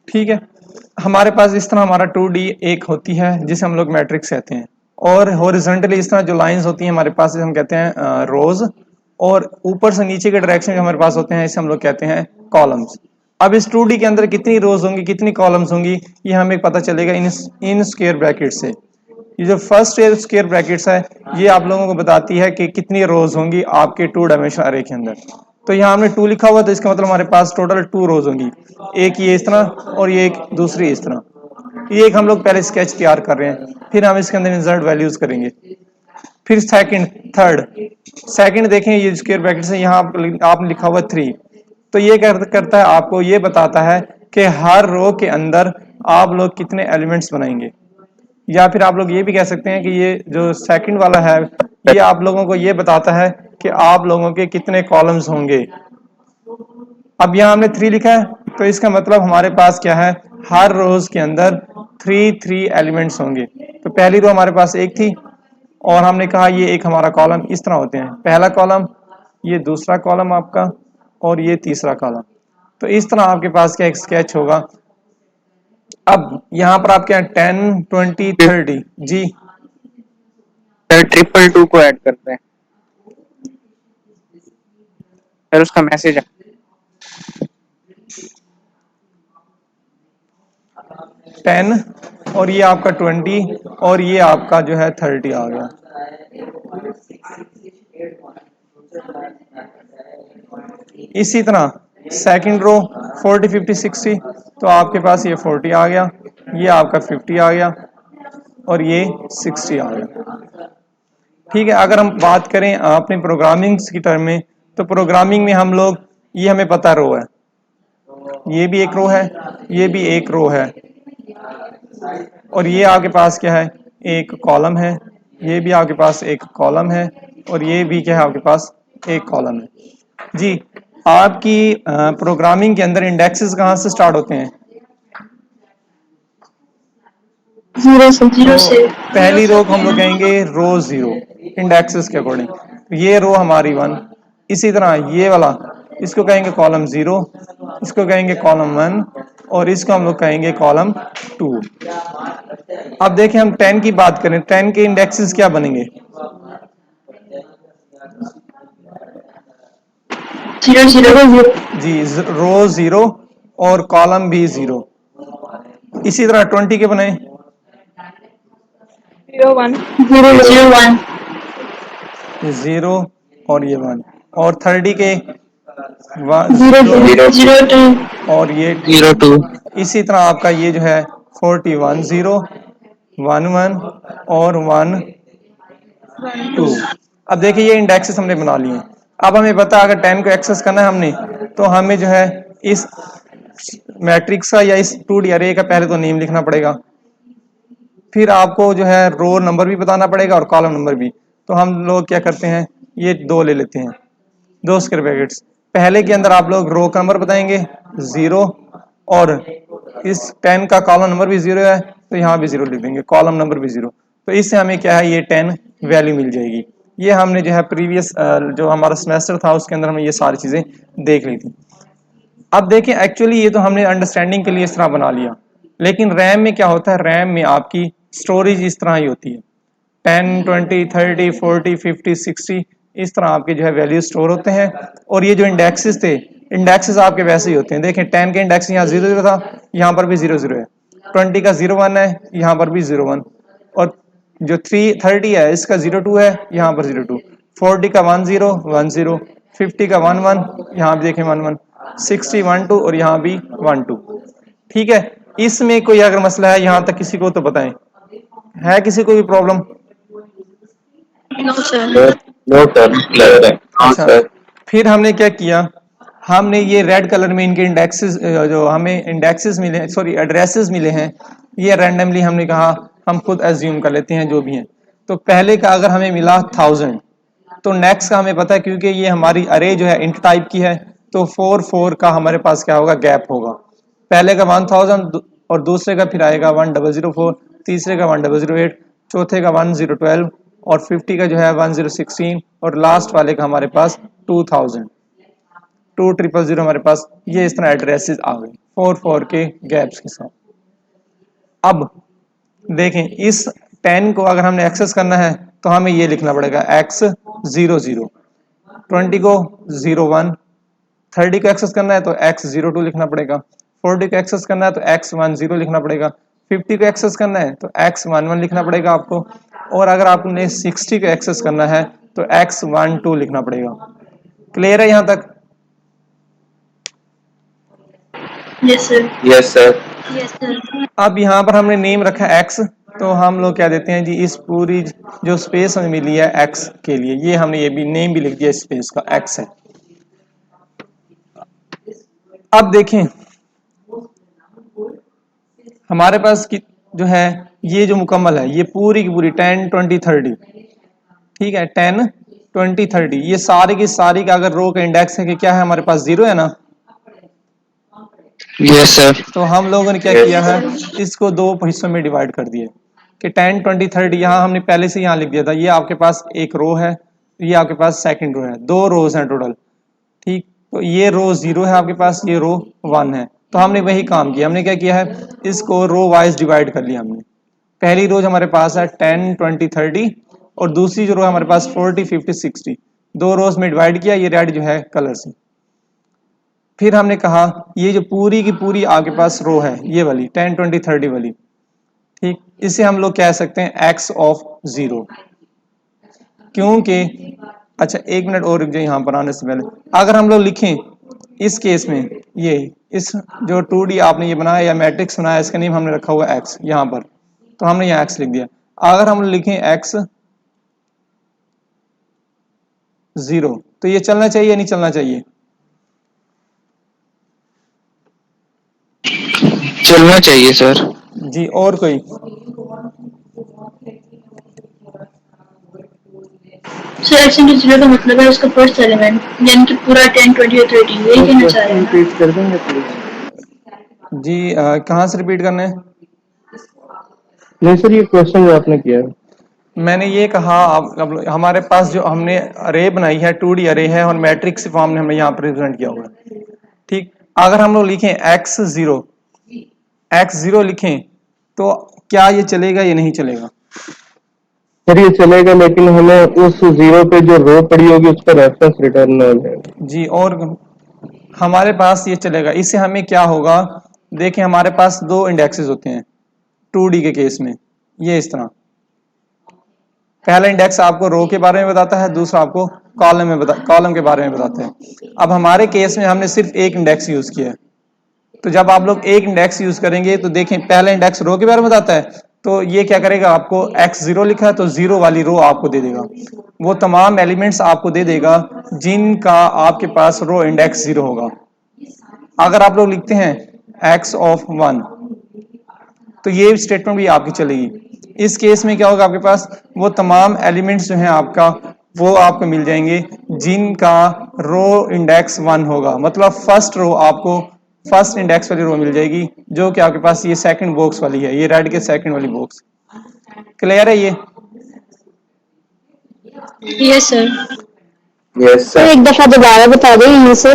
ठीक है, हमारे पास इस तरह हमारा 2D एक होती है जिसे हम लोग मैट्रिक्स कहते हैं, और हॉरिजॉन्टली इस तरह जो लाइंस होती हैं हमारे पास हम कहते हैं रोज, और ऊपर से नीचे के डायरेक्शन जो हमारे पास होते हैं इसे हम लोग कहते हैं कॉलम्स। अब इस 2D के अंदर कितनी रोज होंगी कितनी कॉलम्स होंगी ये हमें पता चलेगा इन स्क्वायर ब्रैकेट से। ये जो फर्स्ट स्क्वायर ब्रैकेट्स है ये आप लोगों को बताती है कि कितनी रोज होंगी आपके 2 डायमेंशनल अरे के अंदर। तो यहाँ हमने 2 लिखा हुआ तो इसका मतलब हमारे पास टोटल 2 रोज होंगी, एक ये इस तरह और ये एक दूसरी इस तरह। ये एक हम लोग पहले स्केच तैयार कर रहे हैं, फिर हम इसके अंदर इंसर्ट वैल्यूज करेंगे। फिर सेकंड थर्ड, सेकंड देखें ये स्क्वायर ब्रैकेट से यहाँ आपने लिखा हुआ 3, तो ये करता है आपको ये बताता है कि हर रो के अंदर आप लोग कितने एलिमेंट्स बनाएंगे। या फिर आप लोग ये भी कह सकते हैं कि ये जो सेकंड वाला है ये आप लोगों को ये बताता है कि आप लोगों के कितने कॉलम्स होंगे। अब यहाँ हमने 3 लिखा है तो इसका मतलब हमारे पास क्या है, हर रोज के अंदर 3 एलिमेंट्स होंगे। तो पहली रो हमारे पास एक थी और हमने कहा ये एक हमारा कॉलम इस तरह होते हैं, पहला कॉलम, ये दूसरा कॉलम आपका, और ये तीसरा कॉलम। तो इस तरह आपके पास क्या एक स्केच होगा। अब यहाँ पर आप क्या 10 20 30 जी सर 222 को ऐड करते हैं सर, उसका मैसेज है 10 और ये आपका 20 और ये आपका जो है 30 आ गया। इसी तरह सेकंड रो 40 50 60, तो आपके पास ये 40 आ गया, ये आपका 50 आ गया और ये 60 आ गया। ठीक है, अगर हम बात करें अपने प्रोग्रामिंग की टर्म में, तो प्रोग्रामिंग में हम लोग ये हमें पता रो है, ये भी एक रो है, ये भी एक रो है, और ये आपके पास क्या है एक कॉलम है, ये भी आपके पास एक कॉलम है, और ये भी क्या है आपके पास एक कॉलम है। जी आपकी प्रोग्रामिंग के अंदर इंडेक्सेस कहाँ से स्टार्ट होते हैं? जीरो से। पहली रो को हम लोग कहेंगे रो 0 इंडेक्सेस के अकॉर्डिंग। ये रो हमारी 1, इसी तरह ये वाला इसको कहेंगे कॉलम 0, इसको कहेंगे कॉलम 1, और इसको हम लोग कहेंगे कॉलम 2। अब देखें हम 10 की बात करें, 10 के इंडेक्सेस क्या बनेंगे? जी रो 0 और कॉलम भी 0। इसी तरह 20 के बनाए 0 और ये 1, और 30 के 0 और ये 02। इसी तरह आपका ये जो है 41 0 11 और 1 2। अब देखिए ये इंडेक्सेस हमने बना लिए। अब हमें पता अगर 10 को एक्सेस करना है हमने, तो हमें जो है इस मैट्रिक्स का या इस 2D अरे का पहले तो नेम लिखना पड़ेगा, फिर आपको जो है रो नंबर भी बताना पड़ेगा और कॉलम नंबर भी। तो हम लोग क्या करते हैं ये 2 ले लेते हैं, 2 स्क्वायर ब्रैकेट्स। पहले के अंदर आप लोग रो का नंबर बताएंगे 0, और इस 10 का कॉलम नंबर भी 0 है तो यहाँ भी 0 लिख देंगे, कॉलम नंबर भी 0। तो इससे हमें क्या है ये 10 वैल्यू मिल जाएगी। ये हमने जो है प्रीवियस जो हमारा सेमेस्टर था उसके अंदर हमें ये सारी चीजें देख ली थी। अब देखें एक्चुअली ये तो हमने अंडरस्टैंडिंग के लिए इस तरह बना लिया, लेकिन रैम में क्या होता है, रैम में आपकी स्टोरेज इस तरह ही होती है, 10 20 30 40 50 60 इस तरह आपके जो है वैल्यू स्टोर होते हैं। और ये जो इंडेक्सेस थे, इंडेक्सेस आपके वैसे ही होते हैं। देखें 10 के इंडेक्स यहाँ 0 था, यहाँ पर भी 0 है, 20 का 01 है, यहाँ पर भी 01, और जो 30 है इसका 02 है, यहाँ पर 02, 40 का 10 50 का 11, यहाँ भी देखें 11, 60 12 और यहाँ भी 12। ठीक है, इसमें कोई अगर मसला है यहाँ तक किसी को तो बताएं, है किसी को भी problem? No sir. No sir. अच्छा, फिर हमने क्या किया, हमने ये रेड कलर में इनके इंडेक्सेस जो हमें इंडेक्सेस मिले, सॉरी एड्रेसेस मिले हैं, ये रैंडमली हमने कहा हम खुद एज्यूम कर लेते हैं जो भी हैं। तो पहले का अगर हमें मिला 1000, तो नेक्स्ट का हमें पता है क्योंकि ये हमारी अरे जो है इंट टाइप की है, तो 4 4 का हमारे पास क्या होगा गैप होगा। पहले का 1000 और दूसरे का फिर आएगा 1004, तीसरे का 1008, चौथे का 1012 और 50 का जो है 1016 और लास्ट वाले का हमारे पास 2000। 2000 हमारे पास ये इस तरह एड्रेसेस आ गए 4 के गैप्स के साथ। अब देखें इस 10 को अगर हमने एक्सेस करना है तो हमें ये लिखना पड़ेगा x00, 20 को 01, 30 को एक्सेस करना है तो x02 लिखना पड़ेगा, 40 को एक्सेस करना है तो x10 लिखना पड़ेगा, 50 को एक्सेस करना है तो x11 लिखना पड़ेगा आपको, और अगर आपने 60 को एक्सेस करना है तो x12 लिखना पड़ेगा। क्लियर है यहां तक? Yes, sir. Yes sir. Yes, sir. अब यहाँ पर हमने नेम रखा x, तो हम लोग क्या देते हैं जी, इस पूरी जो स्पेस हमें मिली है x के लिए, ये हमने ये भी नेम भी लिख दिया स्पेस का, x है। अब देखें हमारे पास की जो है ये जो मुकम्मल है ये पूरी की पूरी 10 20 30, ठीक है, 10 20 30 ये सारी की सारी का अगर रो का इंडेक्स है कि क्या है हमारे पास 0 है ना, यस सर। तो हम लोगों ने क्या किया है इसको दो हिस्सों में डिवाइड कर दिया कि 10 20 30 यहाँ हमने पहले से यहाँ लिख दिया था, ये आपके पास एक रो है, ये आपके पास सेकंड रो है, दो रोज हैं टोटल, ठीक। तो ये रो 0 है आपके पास, ये रो 1 है, तो हमने वही काम किया, हमने क्या किया है इसको रो वाइज डिवाइड कर लिया हमने। पहली रोज हमारे पास है 10 20 30 और दूसरी जो रो हमारे पास 40 50 60, दो रोज में डिवाइड किया, ये रेड जो है कलर से। फिर हमने कहा ये जो पूरी की पूरी आपके पास रो है ये वाली 10 20 30 वाली, ठीक, इसे हम लोग कह सकते हैं x ऑफ 0, क्योंकि अच्छा एक मिनट और रुक जाए यहाँ पर आने से पहले, अगर हम लोग लिखें इस केस में ये इस जो 2D आपने ये बनाया या मैट्रिक्स बनाया इसका नेम हमने रखा हुआ x यहाँ पर, तो हमने यहाँ x लिख दिया। अगर हम लिखें x 0 तो ये चलना चाहिए या नहीं चलना चाहिए? चलना चाहिए सर। जी, और कोई? So x into 0 का मतलब है उसका फर्स्ट एलिमेंट, यानी कि पूरा 10 20 और 30 यही कहना चाह रहे हैं ना? रिपीट कर देंगे प्लीज। जी कहाँ से रिपीट करना है? नहीं सर, ये क्वेश्चन जो आपने किया है। मैंने ये कहा अब हमारे पास जो हमने अरे बनाई है 2D अरे है और मैट्रिक्स फॉर्म में हमने यहाँ पर रिप्रेजेंट किया हुआ है, ठीक। अगर हम लोग लिखें x0 लिखें तो क्या ये चलेगा या नहीं चलेगा? सर ये चलेगा, लेकिन हमें उस 0 पे जो रो पड़ी होगी उस पर रेफरेंस रिटर्न हो जाएगा। जी, और हमारे पास ये चलेगा, इससे हमें क्या होगा, देखें हमारे पास दो इंडेक्सेस होते हैं 2D के केस में, ये इस तरह, पहला इंडेक्स आपको रो के बारे में बताता है, दूसरा आपको कॉलम के बारे में बताता है। अब हमारे केस में हमने सिर्फ एक इंडेक्स यूज किया है, तो जब आप लोग एक इंडेक्स यूज करेंगे तो देखें पहला इंडेक्स रो के बारे में बताता है, तो ये क्या करेगा, आपको x0 लिखा है तो 0 वाली रो आपको दे देगा, वो तमाम एलिमेंट्स आपको दे देगा जिनका आपके पास रो इंडेक्स 0 होगा। अगर आप लोग लिखते हैं x ऑफ 1 तो ये स्टेटमेंट भी आपकी चलेगी। इस केस में क्या होगा, आपके पास वो तमाम एलिमेंट्स जो हैं आपका वो आपको मिल जाएंगे जिनका रो इंडेक्स 1 होगा, मतलब फर्स्ट रो आपको फर्स्ट इंडेक्स वाली रो मिल जाएगी जो कि आपके पास ये सेकंड बॉक्स वाली है, ये रेड के सेकंड वाली बॉक्स। क्लियर है ये? Yes, sir. Yes sir sir. एक दफा दोबारा बता दें यहाँ से।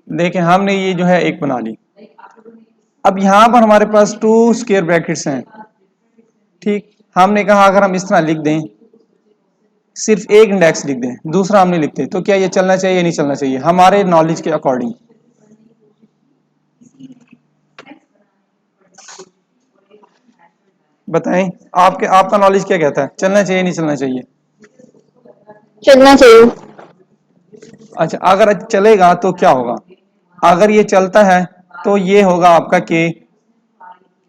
देखें हमने ये जो है एक बना ली, अब यहां पर हमारे पास 2 स्क्वायर ब्रैकेट्स हैं, ठीक। हमने कहा अगर हम इस तरह लिख दें, सिर्फ एक इंडेक्स लिख दें, दूसरा हम नहीं लिखते, तो क्या ये चलना चाहिए या नहीं चलना चाहिए हमारे नॉलेज के अकॉर्डिंग? बताएं आपका नॉलेज क्या कहता है, चलना चाहिए नहीं चलना चाहिए? चलना चाहिए। अच्छा, अगर चलेगा तो क्या होगा, अगर ये चलता है तो ये होगा आपका कि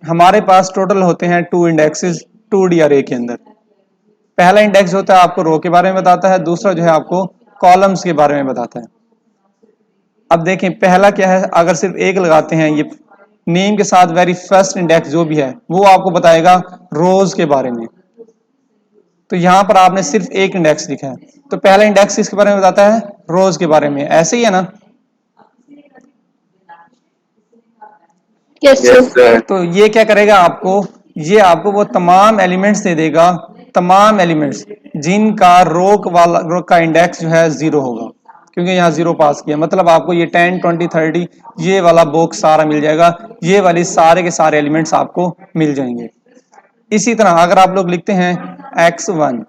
हमारे पास टोटल होते हैं 2 इंडेक्सेस 2D अरे के अंदर। पहला इंडेक्स होता है आपको रो के बारे में बताता है, दूसरा जो है आपको कॉलम्स के बारे में बताता है। अब देखें पहला क्या है, अगर सिर्फ एक लगाते हैं, ये नेम के साथ वेरी फर्स्ट इंडेक्स जो भी है वो आपको बताएगा रोज के बारे में, तो यहां पर आपने सिर्फ एक इंडेक्स लिखा है, तो पहला इंडेक्स इसके बारे में बताता है रोज के बारे में, ऐसे ही है ना? Yes yes sir. सर। तो ये क्या करेगा आपको, ये आपको वो तमाम एलिमेंट्स दे देगा तमाम एलिमेंट्स जिनका रो का इंडेक्स जो है 0 होगा, क्योंकि यहाँ 0 पास किया, मतलब आपको ये 10 20 30 ये वाला बॉक्स सारा मिल जाएगा, ये वाली सारे के सारे एलिमेंट्स आपको मिल जाएंगे। इसी तरह अगर आप लोग लिखते हैं x1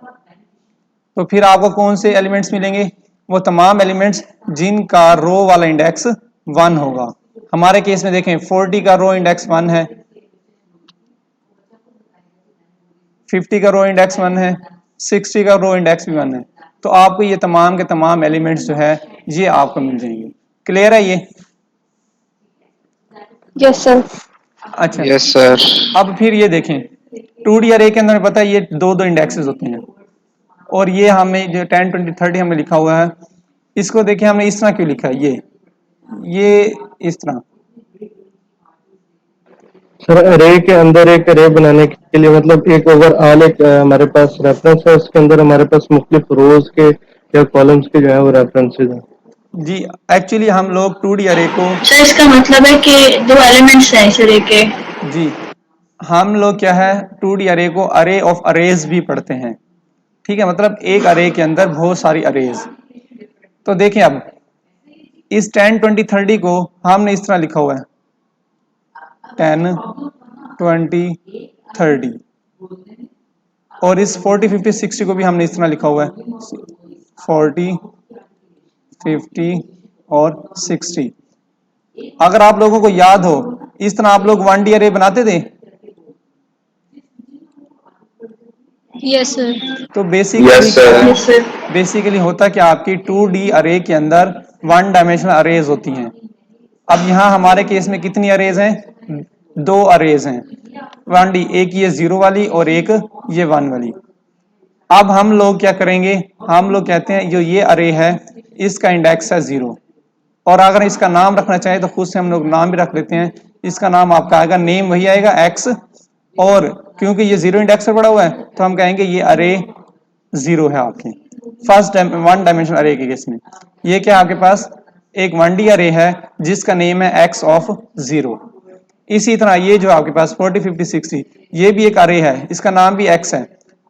तो फिर आपको कौन से एलिमेंट्स मिलेंगे? वो तमाम एलिमेंट्स जिनका रो वाला इंडेक्स 1 होगा। हमारे केस में देखें 40 का रो इंडेक्स 1 है, 50 का रो इंडेक्स 1 है, 60 का रो इंडेक्स भी 1 है। तो आपको ये तमाम के तमाम एलिमेंट्स जो है ये आपको मिल जाएंगे। क्लियर है ये? Yes sir. अच्छा यस सर। अब फिर ये देखें 2D अरे के अंदर पता है ये दो दो इंडेक्सेस होते हैं, और ये हमें जो 10 20 30 हमें लिखा हुआ है, इसको देखें हमने इस तरह क्यों लिखा है, ये इस तरह। सर अरे के अंदर एक अरे बनाने के लिए मतलब एक ओवरऑल एक हमारे पास रेफरेंस है, उसके अंदर हमारे पास मुख्तलिफ रोज के या कॉलम्स के जो है वो रेफरेंसेस हैं। जी एक्चुअली हम लोग 2D अरे को, सर इसका मतलब है कि दो एलिमेंट्स हैं इस अरे के। जी हम लोग क्या है 2D अरे को अरे ऑफ अरेज भी पढ़ते हैं, ठीक है, मतलब एक अरे के अंदर बहुत सारी अरेज। तो देखें अब इस 10 20 30 को हमने इस तरह लिखा हुआ है 10 20 30, और इस 40 50 60 को भी हमने इस तरह लिखा हुआ है 40 50 और 60। अगर आप लोगों को याद हो इस तरह आप लोग 1D अरे बनाते थे, यस सर। तो yes sir. Yes sir. Basically होता क्या आपकी 2D अरे के अंदर 1 डायमेंशनल अरेज होती हैं। अब यहाँ हमारे केस में कितनी अरेज हैं? 2 अरेज हैं 1D, एक ये 0 वाली और एक ये 1 वाली। अब हम लोग क्या करेंगे, हम लोग कहते हैं जो ये अरे है इसका इंडेक्स है 0, और अगर इसका नाम रखना चाहे तो खुद से हम लोग नाम भी रख लेते हैं। इसका नाम आपका आएगा, नेम वही आएगा x, और क्योंकि ये 0 इंडेक्स पर पड़ा हुआ है तो हम कहेंगे ये अरे 0 है आपके फर्स्ट 1 डायमेंशनल अरे के केस में। ये क्या आपके पास एक 1D अरे है जिसका नेम है x ऑफ 0। इसी तरह ये जो आपके पास 40 50 60 ये भी एक अरे है, इसका नाम भी x है,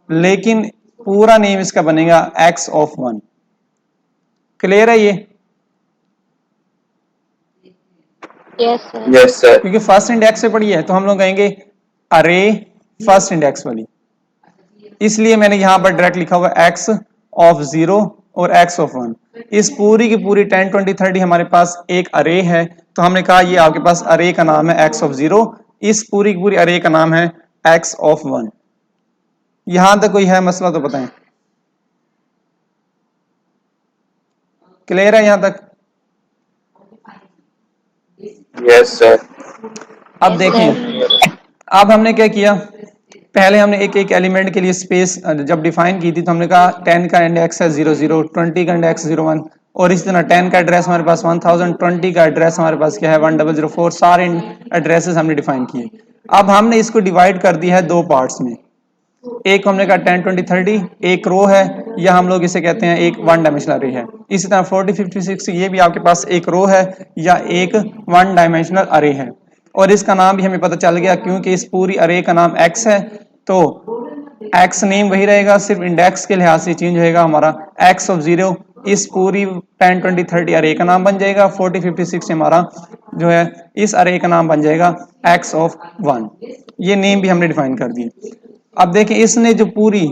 लेकिन पूरा नेम इसका बनेगा x ऑफ 1। क्लियर है ये? Yes sir. Yes sir. क्योंकि फर्स्ट इंडेक्स से पड़ी है तो हम लोग कहेंगे अरे फर्स्ट इंडेक्स वाली, इसलिए मैंने यहां पर डायरेक्ट लिखा हुआ x ऑफ 0 और x ऑफ 1। इस पूरी की पूरी 10 20 30 हमारे पास एक अरे है, तो हमने कहा ये आपके पास अरे का नाम है x ऑफ 0, इस पूरी की पूरी अरे का नाम है x ऑफ 1। यहां तक कोई है मसला तो बताएं। क्लियर है यहां तक? Yes sir. अब देखें अब हमने क्या किया, पहले हमने एक एक एलिमेंट के लिए स्पेस जब डिफाइन की थी तो हमने कहा 10 का इंडेक्स है 0 0, 20 का इंडेक्स 0 1, और इस तरह 10 का एड्रेस हमारे पास 1000, 20 का एड्रेस हमारे पास क्या है 1004, सारे एड्रेसेस हमने डिफाइन किए। अब हमने इसको डिवाइड कर दिया है दो पार्ट्स में, एक हमने कहा 10 20 30 एक रो है, या हम लोग इसे कहते हैं एक 1 डायमेंशनल अरे है। इसी तरह 40 50 60 ये भी आपके पास एक रो है या एक 1 डायमेंशनल अरे है, और इसका नाम भी हमें पता चल गया क्योंकि इस पूरी अरे का नाम x है, तो x नेम वही रहेगा, सिर्फ इंडेक्स के लिहाज से चेंज होएगा हमारा x ऑफ 0 इस पूरी 10 20 30 अरे का नाम बन जाएगा, 40 50 60 हमारा जो है इस अरे का नाम बन जाएगा x ऑफ 1। ये नेम भी हमने डिफाइन कर दिए। अब देखें इसने जो पूरी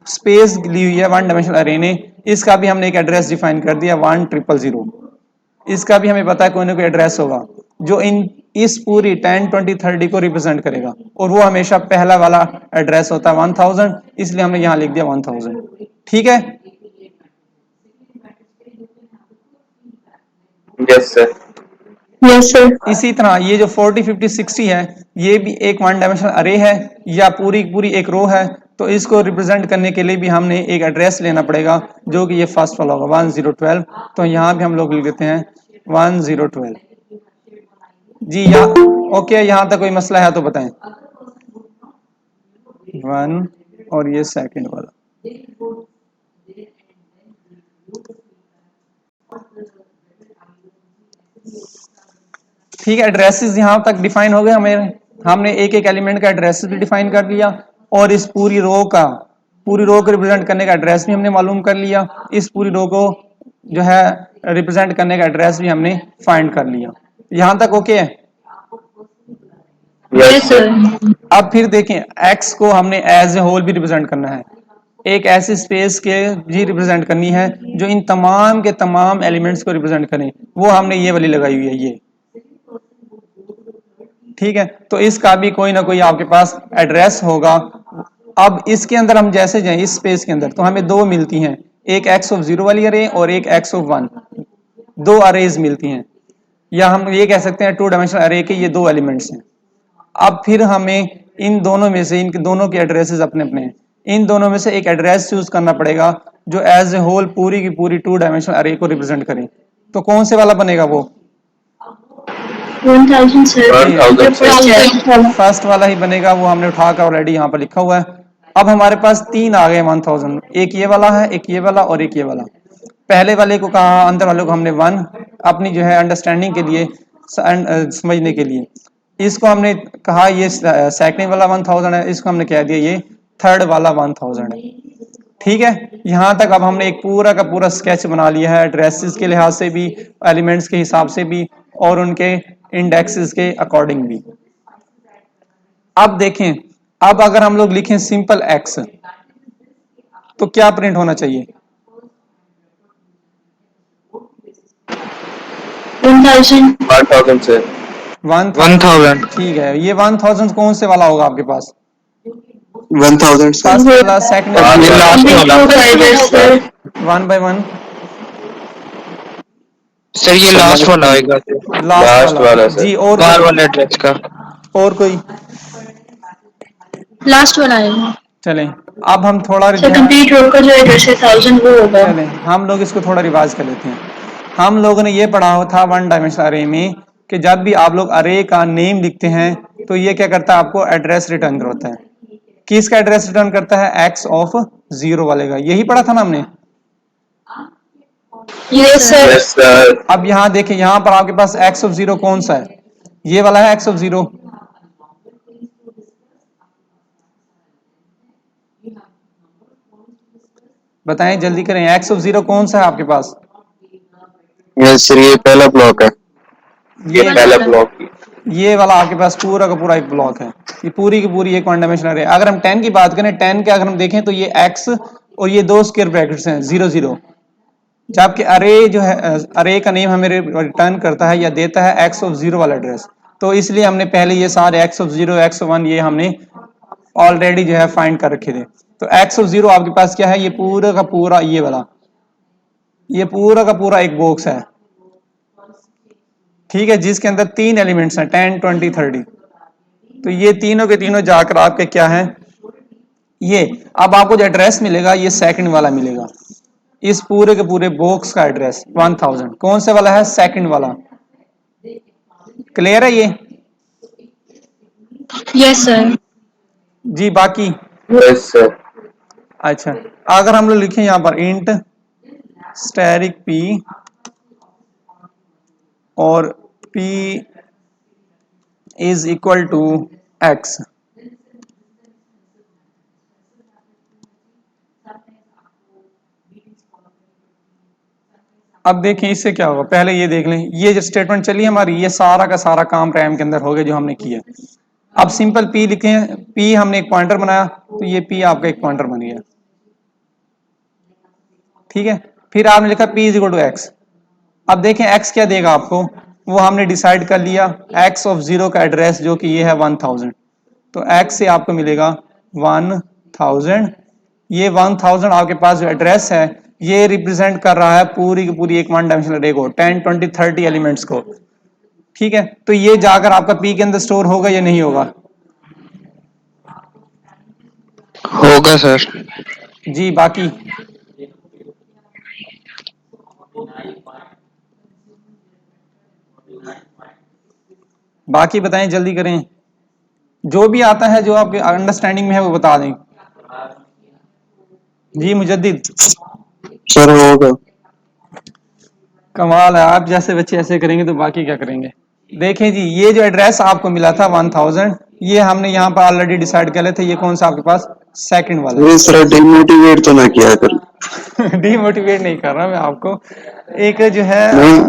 स्पेस ली हुई है 1 डायमेंशनल अरे ने, इसका भी हमने एक एड्रेस डिफाइन कर दिया 1000। इसका भी हमें पता है कोई ना कोई एड्रेस होगा जो इस पूरी 10 20 30 को रिप्रेजेंट करेगा, और वो हमेशा पहला वाला एड्रेस होता है 1000, इसलिए हमने यहां लिख दिया 1000। ठीक है? Yes sir. Yes sir. इसी तरह ये जो 40 50 60 है ये भी एक 1 डायमेंशनल अरे है या पूरी पूरी एक रो है, तो इसको रिप्रेजेंट करने के लिए भी हमने एक एड्रेस लेना पड़ेगा जो कि ये फर्स्ट वाला होगा 1012। तो यहाँ भी हम लोग लिख देते हैं 1012 जी। यहाँ ओके, यहाँ तक कोई मसला है तो बताएं। 1 और ये सेकंड वाला, ठीक है। एड्रेसेस यहाँ तक डिफाइन हो गए हमने एक एक एलिमेंट का एड्रेस भी डिफाइन कर लिया, और इस पूरी रो का पूरी रो को रिप्रेजेंट करने का एड्रेस भी हमने मालूम कर लिया, इस पूरी रो को जो है रिप्रेजेंट करने का एड्रेस भी हमने फाइंड कर लिया। यहां तक ओके है? Yes, sir. अब फिर देखें x को हमने एज ए होल भी रिप्रेजेंट करना है, एक ऐसी स्पेस के जी रिप्रेजेंट करनी है जो इन तमाम के तमाम एलिमेंट्स को रिप्रेजेंट करें, वो हमने ये वाली लगाई हुई है ये। ठीक है, तो इसका भी कोई ना कोई आपके पास एड्रेस होगा। अब इसके अंदर हम जैसे जाएं इस स्पेस के अंदर तो हमें दो मिलती हैं, एक x ऑफ 0 वाली अरे और एक x ऑफ 1, दो अरेज मिलती हैं, या हम ये कह सकते हैं टू डायमेंशनल अरे के ये दो एलिमेंट्स हैं। अब फिर हमें इन दोनों में से, इन दोनों के एड्रेसेस अपने अपने हैं, इन दोनों में से एक एड्रेस चूज करना पड़ेगा जो एज ए होल पूरी की पूरी टू डायमेंशनल अरे को रिप्रेजेंट करे। तो कौन से वाला बनेगा वो? 1000 sir. 1000 sir. फर्स्ट वाला ही बनेगा, वो हमने उठाकर ऑलरेडी यहाँ पर लिखा हुआ है। अब हमारे पास तीन आ गए 1000, एक ये वाला है, एक ये वाला और एक ये वाला। पहले वाले को कहा, अंदर वाले को हमने 1 अपनी जो है अंडरस्टैंडिंग के लिए, समझने के लिए, इसको हमने कहा ये सेकंड वाला 1000 है, इसको हमने कह दिया ये थर्ड वाला 1000 है। ठीक है, यहां तक अब हमने एक पूरा का पूरा स्केच बना लिया है, एड्रेसेस के लिहाज से भी, एलिमेंट्स के हिसाब से भी और उनके इंडेक्सेस के अकॉर्डिंग भी। अब देखें, अब अगर हम लोग लिखें सिंपल x तो क्या प्रिंट होना चाहिए? 1000. 1000 sir. 1000। ठीक है, ये 1000 कौन से वाला होगा आपके पास? 1000 sir. फर्स्ट वाला, सेकंड हाँ, ये वाला, last वाला। 500 sir. 1 by 1, सर ये लास्ट वाला आएगा Last वाला सर। जी। और बाहर वाले एड्रेस का। और कोई? लास्ट वाला आएगा चलें, अब हम थोड़ा सर. कंप्लीट रो का जो एड्रेस है 1000 वो होगा. चलें हम लोग इसको थोड़ा रिवाइज कर लेते हैं। हम लोगों ने ये पढ़ा था वन डायमेंशनल अरे में कि जब भी आप लोग अरे का नेम लिखते हैं तो ये क्या करता है, आपको एड्रेस रिटर्न करता है। किसका एड्रेस रिटर्न करता है? x ऑफ 0 वाले का। यही पढ़ा था ना हमने। Yes sir. Yes, sir. अब यहाँ देखें, यहाँ पर आपके पास x ऑफ 0 कौन सा है? ये वाला है x ऑफ 0। बताएं, जल्दी करें, x ऑफ 0 कौन सा है आपके पास? यस सर ये पहला ब्लॉक है। ये पहला ब्लॉक। ये वाला आपके पास पूरा का पूरा एक ब्लॉक है, ये पूरी की पूरी एक वन डायमेंशनल अरे। अगर हम 10 की बात करें, 10 के अगर हम देखें तो ये x और ये दो स्क्वायर ब्रैकेट्स हैं 0 0, जबकि अरे जो है, अरे का नेम हमें रिटर्न करता है या देता है x ऑफ 0 वाला एड्रेस। तो इसलिए हमने पहले ये सारे x ऑफ 0, x ऑफ 1 ये हमने ऑलरेडी जो है फाइंड कर रखे थे। तो x ऑफ 0 आपके पास क्या है? ये पूरा का पूरा ये वाला, ये पूरा का पूरा एक बॉक्स है, ठीक है, जिसके अंदर 3 एलिमेंट्स हैं 10 20 30। तो ये तीनों के तीनों जाकर आपके क्या है, ये अब आपको जो एड्रेस मिलेगा ये सेकंड वाला मिलेगा, इस पूरे के पूरे बॉक्स का एड्रेस 1000 कौन से वाला है? सेकंड वाला। क्लियर है ये? Yes sir. जी। बाकी Yes, sir. अच्छा, अगर हम लोग लिखें यहां पर इंट स्टैरिक p और p is equal to x, अब देखें इससे क्या होगा। पहले ये देख लें, ये जो स्टेटमेंट चली हमारी, ये सारा का सारा काम रैम के अंदर हो गया जो हमने किया। अब सिंपल p लिखे हैं, p हमने एक पॉइंटर बनाया तो ये p आपका एक पॉइंटर बन गया, ठीक है। फिर आपने लिखा p is equal to x। अब देखें x क्या देगा आपको, वो हमने डिसाइड कर लिया। x ऑफ 0 का एड्रेस जो कि ये है 1000, तो x से आपको मिलेगा 1000। ये 1000 आपके पास जो एड्रेस है ये रिप्रेजेंट कर रहा है पूरी की पूरी एक वन डायमेंशनल अरे को, 10 20 30 एलिमेंट्स को, ठीक है। तो ये जाकर आपका p के अंदर स्टोर होगा या नहीं होगा? होगा सर। जी। बाकी बाकी बताएं, जल्दी करें, जो भी आता है जो आपके अंडरस्टैंडिंग में है वो बता दें। जी मुजद्दिद। सर होगा। कमाल है, आप जैसे बच्चे ऐसे करेंगे तो बाकी क्या करेंगे। देखें जी, ये जो एड्रेस आपको मिला था 1000, ये हमने यहाँ पर ऑलरेडी डिसाइड कर लिए थे, ये कौन सा आपके पास? सेकंड वाला। ये सर डिमोटिवेट तो ना किया कर। डिमोटिवेट नहीं कर रहा मैं आपको, एक जो है नहीं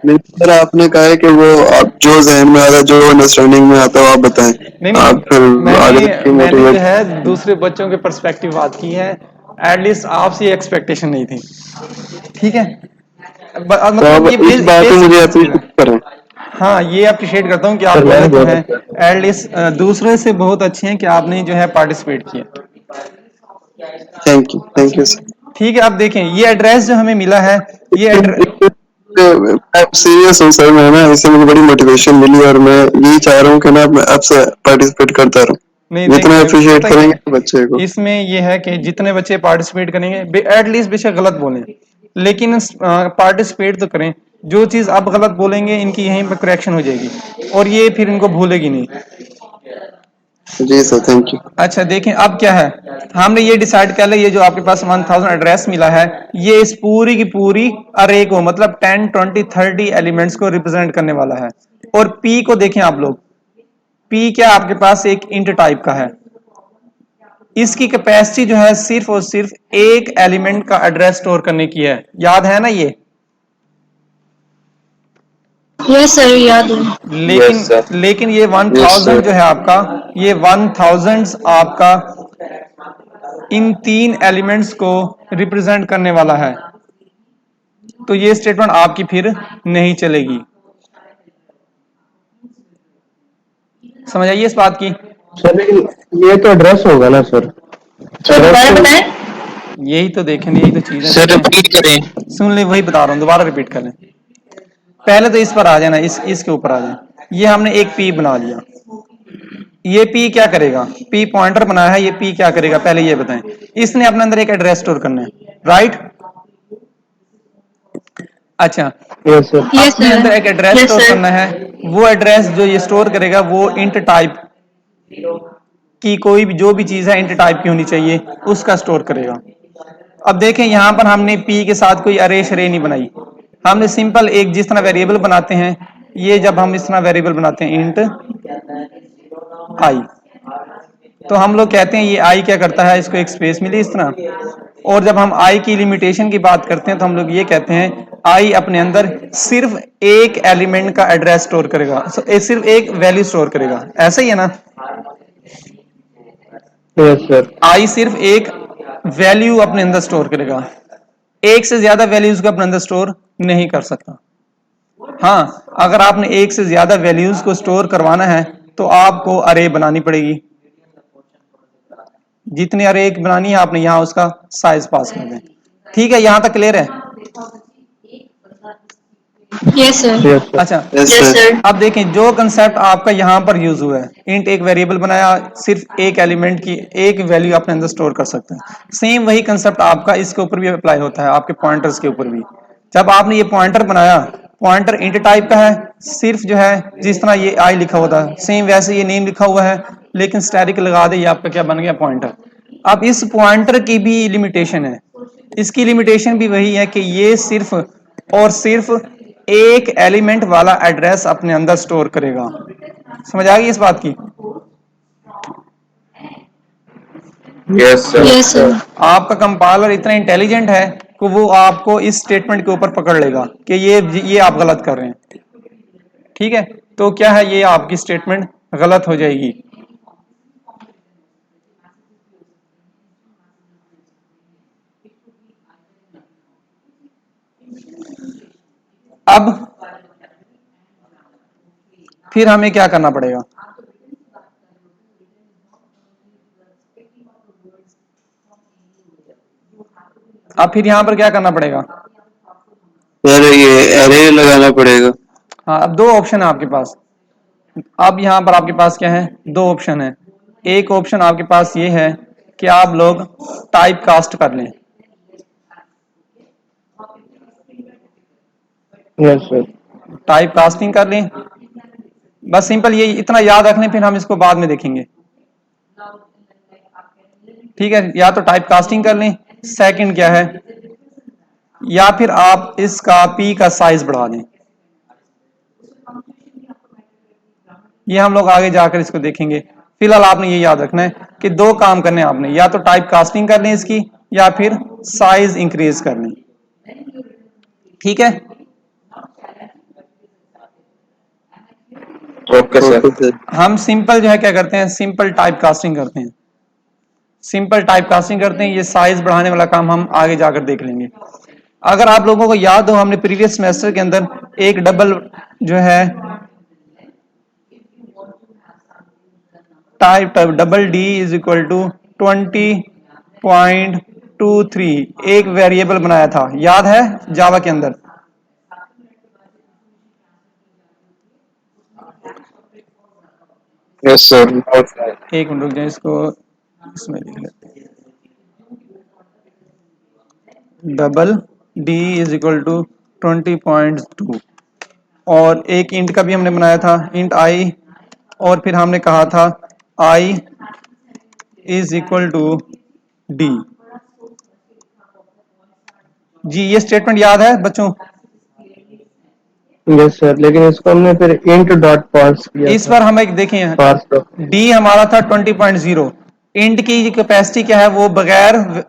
नहीं सर, आपने कहा है कि वो आप जो जहन में आता, जो अंडरस्टैंडिंग में आता है आप बताएं। नहीं आप फिर नहीं, आगे मैंने जो डिमोटिवेट। है दूसरे बच्चों के पर्सपेक्टिव बात की है, एटलीस्ट आपसे ये एक्सपेक्टेशन नहीं थी, ठीक है। तो मतलब अब ये इस बात को बेसिक मुझे प्रिंसिपल अप्रिशिएट है। करें। हाँ, ये अप्रिशिएट करता हूँ कि सर आप जो मैंने है जो बहुत है अच्छा एटलीस्ट दूसरे से बहुत अच्छे हैं कि आपने जो है पार्टिसिपेट किया। Thank you sir. ठीक है, अब देखें ये एड्रेस जो हमें मिला है, ये एड्रेस सीरियस हूँ सर, मैं ना इससे मुझे बड़ी मोटिवेशन मिली और मैं यही चाह रहा हूँ कि ना मैं आपसे पार्टिसिपेट करता रहूं। नहीं जितना देखिए अप्रिशिएट पता क्या करेंगे है, बच्चे को। इसमें ये है कि जितने बच्चे पार्टिसिपेट करेंगे एटलीस्ट बेशक गलत बोलें, लेकिन पार्टिसिपेट तो करें। जो चीज आप गलत बोलेंगे इनकी यहीं पर करेक्शन हो जाएगी और ये फिर इनको भूलेगी नहीं। जी सर, थैंक यू। अच्छा देखें अब क्या है, हमने ये डिसाइड कर लिया, ये जो आपके पास 1000 एड्रेस मिला है, ये इस पूरी की पूरी अरे को मतलब 10 20 30 एलिमेंट्स को रिप्रेजेंट करने वाला है। और पी को देखें आप लोग, पी क्या आपके पास एक इंट टाइप का है, इसकी कैपेसिटी जो है सिर्फ और सिर्फ एक एलिमेंट का एड्रेस स्टोर करने की है, याद है ना ये। यस सर, याद है। लेकिन Yes, sir. लेकिन ये यस 1000 सर। जो है आपका, ये 1000 आपका इन तीन एलिमेंट्स को रिप्रेजेंट करने वाला है, तो ये स्टेटमेंट आपकी फिर नहीं चलेगी। समझ आइए इस बात की। सर, लेकिन ये तो एड्रेस होगा ना सर? सर एड्रेस दोबारा तो बताएं। यही तो देखें, यही तो चीज है, सर देखें रिपीट करें। सुन ले, वही बता रहा हूं, दोबारा रिपीट कर लें। पहले तो इस पर आ जाना, इसके ऊपर आ जाए। ये हमने एक पी बना लिया, ये पी क्या करेगा, पी पॉइंटर बनाया है, ये पी क्या करेगा पहले ये बताएं। इसने अपने अंदर एक एड्रेस स्टोर करना है, राइट। अच्छा, यस सर। यस अपने सर। अंदर एक एड्रेस यस स्टोर सर। करना है, वो एड्रेस जो ये स्टोर करेगा वो इंट टाइप की, कोई भी जो भी चीज है इंट टाइप की होनी चाहिए, उसका स्टोर करेगा। अब देखें यहां पर हमने पी के साथ कोई अरे शरे नहीं बनाई, हमने सिंपल एक जिस तरह वेरिएबल बनाते हैं, ये जब हम इस तरह वेरिएबल बनाते हैं इंट आई, तो हम लोग कहते हैं ये आई क्या करता है, इसको एक स्पेस मिली इस तरह। और जब हम आई की लिमिटेशन की बात करते हैं तो हम लोग ये कहते हैं आई अपने अंदर सिर्फ एक एलिमेंट का एड्रेस स्टोर करेगा, सिर्फ एक वैल्यू स्टोर करेगा, ऐसा ही है ना। Yes sir. आई सिर्फ एक वैल्यू अपने अंदर स्टोर करेगा, एक से ज्यादा वैल्यूज को अपने अंदर स्टोर नहीं कर सकता। हाँ, अगर आपने एक से ज्यादा वैल्यूज को स्टोर करवाना है तो आपको अरे बनानी पड़ेगी, जितनी अरे एक बनानी है आपने यहां उसका साइज पास कर दें। ठीक है, यहां तक क्लियर है। Yes sir. Yes sir. अच्छा, यस यस सर। सर। अब देखें जो कंसेप्ट आपका यहां पर यूज हुआ है, इंट एक वेरिएबल बनाया, सिर्फ एक एलिमेंट की एक वैल्यू अपने अंदर स्टोर कर सकते हैं, सेम वही कंसेप्ट आपका इसके ऊपर भी अप्लाई होता है, आपके पॉइंटर्स के ऊपर भी। जब आपने ये पॉइंटर बनाया, पॉइंटर इंट टाइप का है, सिर्फ जो है जिस तरह ये आई लिखा हुआ था सेम वैसे ये नेम लिखा हुआ है, लेकिन स्टैटिक लगा दे, ये आपका क्या बन गया, पॉइंटर। अब इस पॉइंटर की भी लिमिटेशन है, इसकी लिमिटेशन भी वही है कि ये सिर्फ और सिर्फ एक एलिमेंट वाला एड्रेस अपने अंदर स्टोर करेगा। समझ आ गई इस बात की। Yes, sir. Yes sir. आपका कंपाइलर इतना इंटेलिजेंट है कि वो आपको इस स्टेटमेंट के ऊपर पकड़ लेगा कि ये आप गलत कर रहे हैं, ठीक है। तो क्या है, ये आपकी स्टेटमेंट गलत हो जाएगी। अब फिर हमें क्या करना पड़ेगा, अब फिर यहां पर क्या करना पड़ेगा। सर ये एरे लगाना पड़ेगा। हाँ, अब दो ऑप्शन है आपके पास। अब यहां पर आपके पास क्या है, दो ऑप्शन है। एक ऑप्शन आपके पास ये है कि आप लोग टाइप कास्ट कर लें, यस सर। टाइप कास्टिंग कर लें, बस सिंपल ये इतना याद रख लें, फिर हम इसको बाद में देखेंगे, ठीक है। या तो टाइप कास्टिंग कर लें, सेकंड क्या है, या फिर आप इसका पी का साइज बढ़ा दें। ये हम लोग आगे जाकर इसको देखेंगे, फिलहाल आपने ये याद रखना है कि दो काम करने हैं आपने, या तो टाइप कास्टिंग करनी है इसकी या फिर साइज इंक्रीज करनी। ठीक है, ओके सर। Okay sir. हम सिंपल जो है क्या करते हैं, सिंपल टाइप कास्टिंग करते हैं, सिंपल टाइप कास्टिंग करते हैं। ये साइज बढ़ाने वाला काम हम आगे जाकर देख लेंगे। अगर आप लोगों को याद हो, हमने प्रीवियस सेमेस्टर के अंदर एक डबल जो है type double D is equal to 20.23 एक वेरिएबल बनाया था, याद है जावा के अंदर। Yes sir. एक मिनट रुक जाए, इसको इसमें लिख लेते हैं। Double D is equal to 20.2 और एक इंट का भी हमने बनाया था, इंट आई, और फिर हमने कहा था I is equal to D. जी ये स्टेटमेंट याद है बच्चों? यस सर, लेकिन इसको हमने फिर int डॉट पार्स किया इस था। बार हम एक देखें, पार्स डी हमारा था 20.0, इंट की कैपेसिटी क्या है, वो बगैर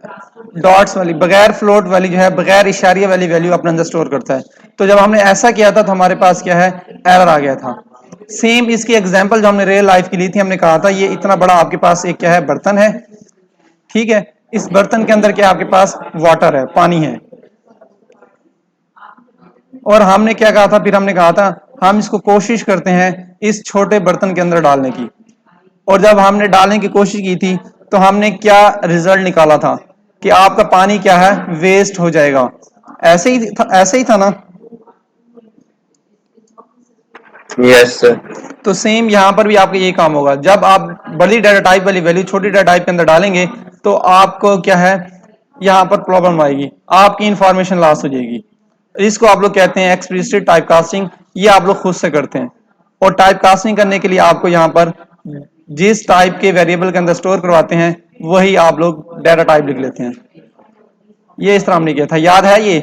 डॉट्स वाली, बगैर फ्लोट वाली जो है, बगैर इशारिया वाली वैल्यू अपने अंदर स्टोर करता है। तो जब हमने ऐसा किया था तो हमारे पास क्या है, एरर आ गया था। सेम इसकी एग्जांपल जो हमने रियल लाइफ की ली थी, हमने कहा था ये इतना बड़ा आपके पास एक क्या है, बर्तन है, ठीक है, इस बर्तन के अंदर क्या आपके पास वाटर है, पानी है, और हमने क्या कहा था, फिर हमने कहा था हम इसको कोशिश करते हैं इस छोटे बर्तन के अंदर डालने की, और जब हमने डालने की कोशिश की थी तो हमने क्या रिजल्ट निकाला था कि आपका पानी क्या है, वेस्ट हो जाएगा। ऐसे ही था ना? Yes sir. तो सेम यहां पर भी आपका ये काम होगा, जब आप बड़ी डाटा टाइप वाली वैल्यू छोटी डाटा टाइप के अंदर डालेंगे तो आपको क्या है, यहां पर प्रॉब्लम आएगी, आपकी इंफॉर्मेशन लॉस हो जाएगी। इसको आप लोग कहते हैं एक्सप्लिसिट टाइप कास्टिंग, ये आप लोग खुद से करते हैं। और टाइप कास्टिंग करने के लिए आपको यहाँ पर जिस टाइप के वेरिएबल के अंदर स्टोर करवाते हैं वही आप लोग डाटा टाइप लिख लेते हैं। ये इस तरह हमने किया था, याद है ये?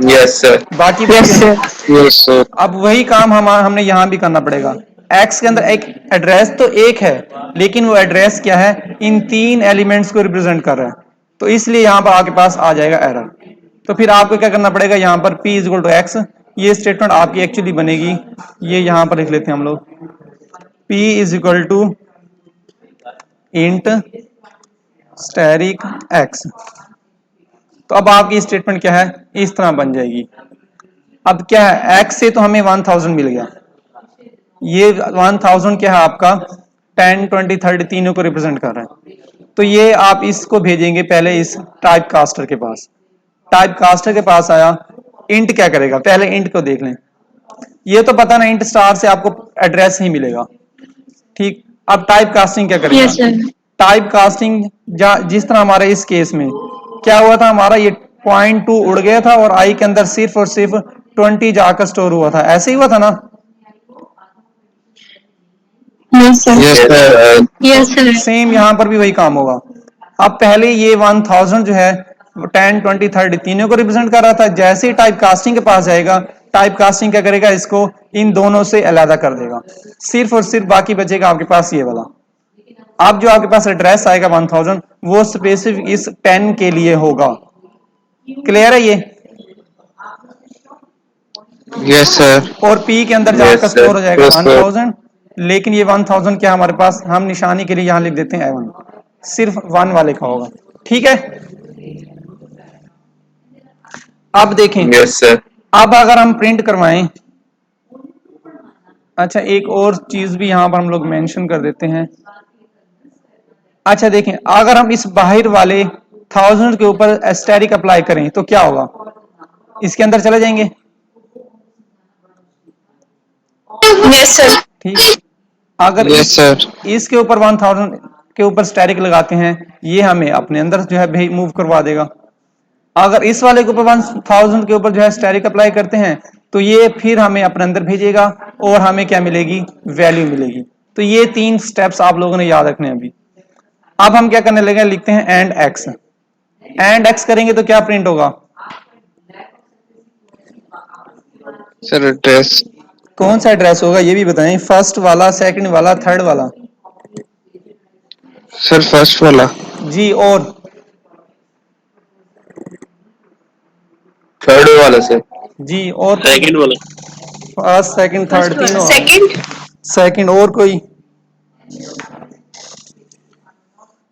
Yes sir. बाकी यस सर। अब वही काम हमने यहां भी करना पड़ेगा। एक्स के अंदर एक एड्रेस तो एक है, लेकिन वो एड्रेस क्या है, इन तीन एलिमेंट्स को रिप्रेजेंट कर रहा है, तो इसलिए यहां पर आपके पास आ जाएगा एरर। तो फिर आपको क्या करना पड़ेगा, यहां पर p is equal to x, ये स्टेटमेंट आपकी एक्चुअली बनेगी, ये यहां पर लिख लेते हैं हम लोग, p is equal to int asterisk x। तो अब आपकी स्टेटमेंट क्या है, इस तरह बन जाएगी। अब क्या है, x से तो हमें 1000 मिल गया, ये 1000 क्या है आपका 10 20 30 तीनों को रिप्रेजेंट कर रहा है। तो ये आप इसको भेजेंगे पहले इस टाइप कास्टर के पास, टाइप कास्टर के पास आया, इंट क्या करेगा, पहले इंट को देख लें। ये तो पता ना, इंट स्टार से आपको एड्रेस ही मिलेगा, ठीक। अब टाइप कास्टिंग क्या करेगा, Yes, sir. टाइप कास्टिंग जिस तरह हमारे इस केस में क्या हुआ था, हमारा ये 0.2 उड़ गया था और आई के अंदर सिर्फ और सिर्फ 20 जाकर स्टोर हुआ था, ऐसे ही हुआ था ना? Yes, sir. Yes sir. Yes, sir. Same यहां पर भी वही काम होगा। अब पहले ये 1000 जो है 10 20 30 तीनों को रिप्रेजेंट कर रहा था, जैसे ही टाइप कास्टिंग के पास जाएगा, टाइप कास्टिंग क्या करेगा, इसको इन दोनों से अलग कर देगा, सिर्फ और सिर्फ बाकी बचेगा आपके पास ये वाला। अब जो आपके पास एड्रेस आएगा 1000, वो स्पेसिफिक इस 10 के लिए होगा। क्लियर है ये? Yes sir. और P के अंदर जाकर Yes, sir. स्टोर हो जाएगा Yes, sir. 1000, लेकिन ये 1000 क्या हमारे पास, हम निशानी के लिए यहां लिख देते हैं A1, सिर्फ 1 वाले का होगा, ठीक है। अब देखें, यस सर। अब अगर हम प्रिंट करवाएं, अच्छा एक और चीज भी यहां पर हम लोग मेंशन कर देते हैं। अच्छा देखें, अगर हम इस बाहर वाले 1000 के ऊपर एस्टेरिक अप्लाई करें तो क्या होगा, इसके अंदर चले जाएंगे, Yes, sir. ठीक। अगर यस सर। इसके ऊपर 1000 के ऊपर स्टैरिक लगाते हैं, ये हमें अपने अंदर जो है मूव करवा देगा। अगर इस वाले के ऊपर 1000 के ऊपर जो है स्टैरिक अप्लाई करते हैं तो ये फिर हमें अपने अंदर भेजेगा और हमें क्या मिलेगी, वैल्यू मिलेगी। तो ये 3 स्टेप्स आप लोगों ने याद रखने हैं अभी। अब हम क्या करने लगे, लिखते हैं एंड एक्स। एंड एक्स करेंगे तो क्या प्रिंट होगा, सर एड्रेस। कौन सा एड्रेस होगा ये भी बताएं, फर्स्ट वाला, सेकंड वाला, थर्ड वाला? सर फर्स्ट वाला। जी, और थर्ड वाला सर। जी, और सेकंड वाला। फर्स्ट, सेकंड, थर्ड फर्स्ट तीनों? सेकंड। सेकंड, और कोई?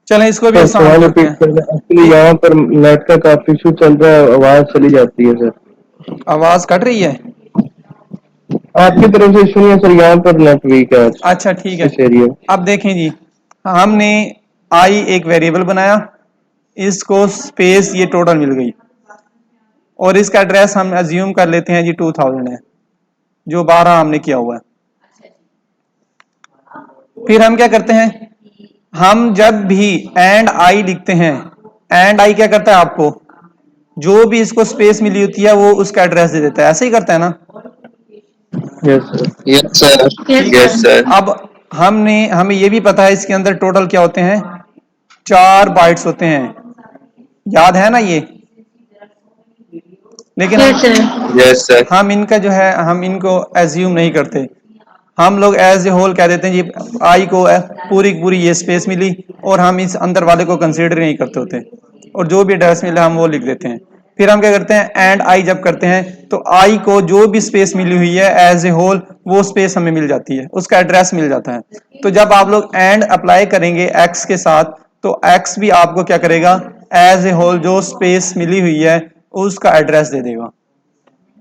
चलें इसको भी सर आसान सवाल करते रिपीट हैं। कर दें, एक्चुअली यहाँ पर नेट का काफी इशू चल रहा है, आवाज चली जाती है सर। आवाज कट रही है? आपकी तरफ से इशू नहीं है सर, यहाँ पर नेट वीक है आज अच्छा ठीक है। इस एरिया। अब देखें जी, हमने आई एक वेरिएबल बनाया, इसको स्पेस ये टोटल मिल गई, और इसका एड्रेस हम अज्यूम कर लेते हैं जी 2000 है, जो 12 हमने किया हुआ है। फिर हम क्या करते हैं, हम जब भी एंड आई लिखते हैं, एंड आई क्या करता है, आपको जो भी इसको स्पेस मिली होती है वो उसका एड्रेस दे देता है, ऐसे ही करता है ना? Yes sir. Yes sir. Yes, yes sir. Sir. अब हमें ये भी पता है इसके अंदर टोटल क्या होते हैं, 4 बाइट्स होते हैं, याद है ना ये? लेकिन Yes, sir. Yes sir. हम इनका जो है, हम इनको एज्यूम नहीं करते, हम लोग एज ए होल कह देते हैं जी आई को पूरी की पूरी ये स्पेस मिली, और हम इस अंदर वाले को कंसीडर नहीं करते होते, और जो भी एड्रेस मिला हम वो लिख देते हैं। फिर हम क्या करते हैं, एंड आई जब करते हैं तो आई को जो भी स्पेस मिली हुई है एज ए होल वो स्पेस हमें मिल जाती है, उसका एड्रेस मिल जाता है। तो जब आप लोग एंड अप्लाई करेंगे एक्स के साथ, तो एक्स भी आपको क्या करेगा, एज ए होल जो स्पेस मिली हुई है उसका एड्रेस दे देगा।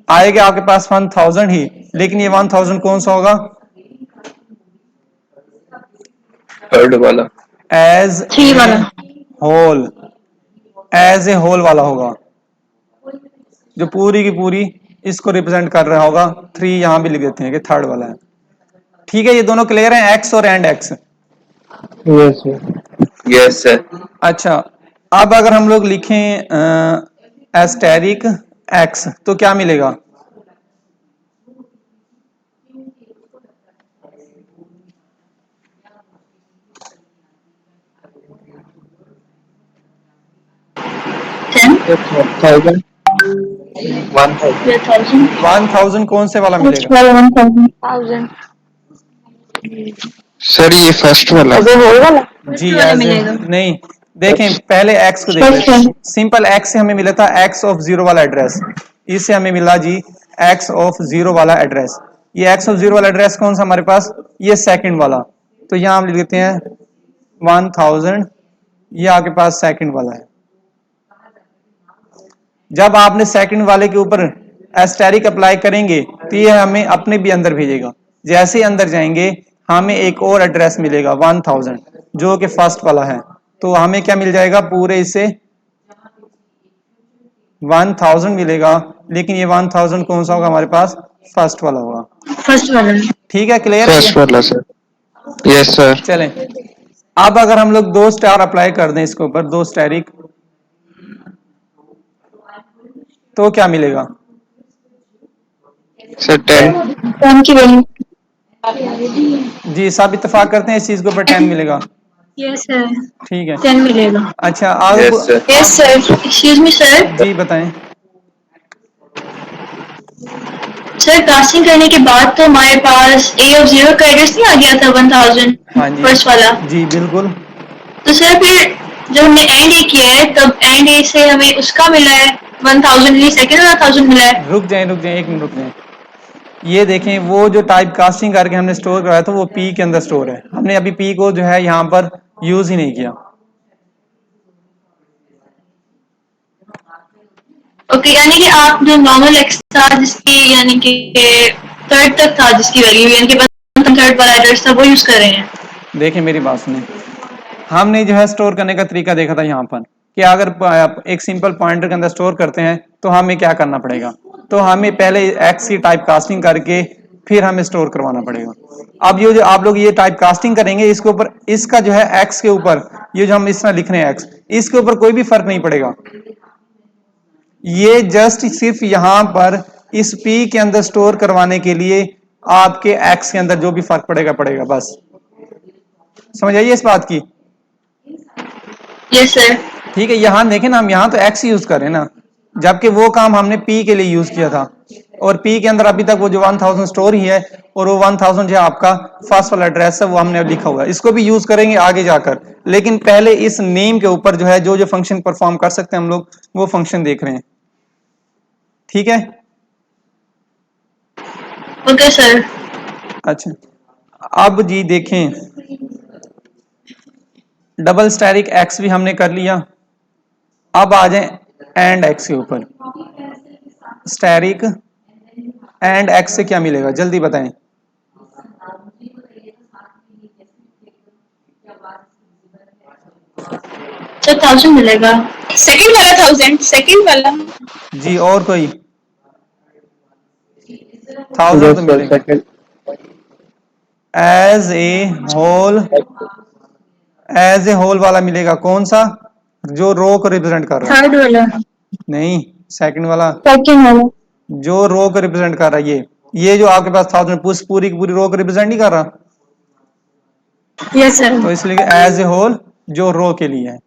आएगा आपके पास 1000 ही, लेकिन ये 1000 कौन सा होगा, थर्ड वाला। एज 3 वाला। होल, एज ए होल वाला होगा, जो पूरी की पूरी इसको रिप्रेजेंट कर रहा होगा। 3 यहां भी लिख देते हैं कि थर्ड वाला है। ठीक है, ये दोनों क्लियर हैं, एक्स और and x? Yes sir. Yes sir. अच्छा, अब अगर हम लोग लिखें एस्टेरिक एक्स तो क्या मिलेगा, थाउजेंड। 1000। 1000 कौन से वाला First मिलेगा? वाला 1000. 1000 सर ये फर्स्ट वाला। अबे होगा ना। जी वाला एज मिलेगा। नहीं, देखें पहले एक्स को देख First लेते हैं। one. सिंपल एक्स से हमें मिला था एक्स ऑफ 0 वाला एड्रेस, इससे हमें मिला जी एक्स ऑफ 0 वाला एड्रेस। ये एक्स ऑफ 0 वाला एड्रेस कौन सा हमारे पास, ये सेकंड वाला, तो यहां हम लिख देते हैं 1000, ये आपके पास सेकंड वाला है। जब आपने सेकंड वाले के ऊपर एस्टेरिक अप्लाई करेंगे तो ये हमें अपने भी अंदर भेजेगा, जैसे ही अंदर जाएंगे हमें एक और एड्रेस मिलेगा 1000 जो कि फर्स्ट वाला है, तो हमें क्या मिल जाएगा, पूरे इसे 1000 मिलेगा, लेकिन ये 1000 कौन सा होगा हमारे पास, फर्स्ट वाला होगा। First वाला. ठीक है, क्लियर है फर्स्ट ये? वाला सर। Yes sir. चलें, अब अगर हम लोग 2 स्टार अप्लाई कर दें इसके ऊपर, 2 स्टेरिक, तो क्या मिलेगा, सर 10। 10 की वैल्यू. जी सब इत्तेफाक करते हैं इस चीज के ऊपर 10 मिलेगा? Yes, sir. ठीक है। 10 मिलेगा. अच्छा आगे yes sir. Yes, sir. Excuse me, sir. जी बताएं। सर कास्टिंग करने के बाद तो हमारे पास A of 0 का एड्रेस नहीं आ गया था 1000 हाँ जी, फर्स्ट वाला. जी बिल्कुल। तो सर फिर जब हमने एंड ए किया है तब एंड ए से हमें उसका मिला है 1000, ये सेकंड वाला 1000 मिला है. रुक जाएं 1 मिनट रुक जाएं। ये देखें, वो जो टाइप कास्टिंग करके हमने स्टोर कराया था वो पी के अंदर स्टोर है, हमने अभी पी को जो है यहाँ पर यूज ही नहीं किया। ओके, यानी कि आप जो नॉर्मल एक्स था जिसकी यानी कि थर्ड तक था जिसकी वैल्यू यानी कि थर्ड वाला एड्रेस था वो यूज कर रहे हैं. देखें मेरी बात सुने, हमने जो है स्टोर करने का तरीका देखा था यहाँ पर कि अगर एक सिंपल पॉइंटर के अंदर स्टोर करते हैं तो हमें क्या करना पड़ेगा, तो हमें पहले एक्स की टाइप कास्टिंग करके फिर हमें स्टोर करवाना पड़ेगा। अब ये जो आप लोग ये टाइप कास्टिंग करेंगे इसके ऊपर, इसका जो है एक्स के ऊपर ये जो हम इस तरह लिख रहे हैं एक्स, इसके ऊपर कोई भी फर्क नहीं पड़ेगा। ये जस्ट सिर्फ यहां पर इस पी के अंदर स्टोर करवाने के लिए आपके एक्स के अंदर जो भी फर्क पड़ेगा पड़ेगा, बस समझ आइए इस बात की। Yes sir. ठीक है, यहां देखें ना, हम यहां तो एक्स यूज कर रहे हैं ना, जबकि वो काम हमने पी के लिए यूज किया था। और पी के अंदर अभी तक वो जो 1000 स्टोर ही है, और वो 1000 जो है आपका फर्स्ट वाला एड्रेस है, वो हमने अब लिखा हुआ है। इसको भी यूज करेंगे आगे जाकर, लेकिन पहले इस नेम के ऊपर जो है जो जो फंक्शन परफॉर्म कर सकते हैं हम लोग, वो फंक्शन देख रहे हैं। ठीक है, ओके सर। अच्छा अब जी देखें, डबल स्टैटिक एक्स भी हमने कर लिया। अब आ जाए एंड एक्स के ऊपर। स्टैटिक एंड एक्स से क्या मिलेगा, जल्दी बताएं। सर 1000 मिलेगा। सेकंड वाला 1000, सेकंड वाला। जी और कोई 1000 तो Yes, sir. मिलेगा। Second. As a whole, as a whole वाला मिलेगा, कौन सा, जो रो को रिप्रेजेंट कर रहा है। थर्ड वाला। नहीं, सेकंड वाला सेकंड वाला। जो रो को रिप्रेजेंट कर रहा है। ये जो आपके पास 1000 पूरी की पूरी रो को रिप्रेजेंट नहीं कर रहा, यस सर। तो इसलिए एज ए होल जो रो के लिए है।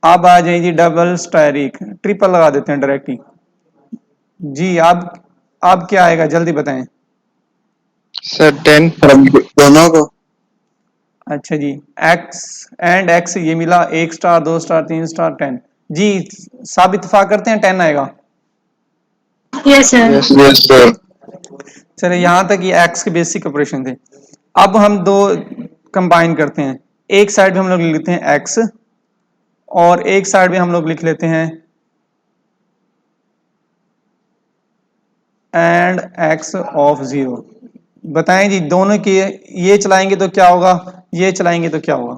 अब आ जाए जी डबल स्टैटिक, ट्रिपल लगा देते हैं डायरेक्ट ही जी। अब क्या आएगा, जल्दी बताएं। सर 10। दोनों को अच्छा जी, एक्स एंड एक्स ये मिला, 1 स्टार 2 स्टार 3 स्टार 10 जी। सब इत्तेफाक करते हैं 10 आएगा। Yes sir. Yes yes sir. चलिए यहां तक ये एक्स के बेसिक ऑपरेशन थे। अब हम दो कंबाइन करते हैं, एक साइड पे हम लोग लिख लेते हैं एक्स, और एक साइड पे हम लोग लिख लेते हैं एंड एक्स ऑफ 0। बताएं जी, दोनों के ये चलाएंगे तो क्या होगा, ये चलाएंगे तो क्या होगा।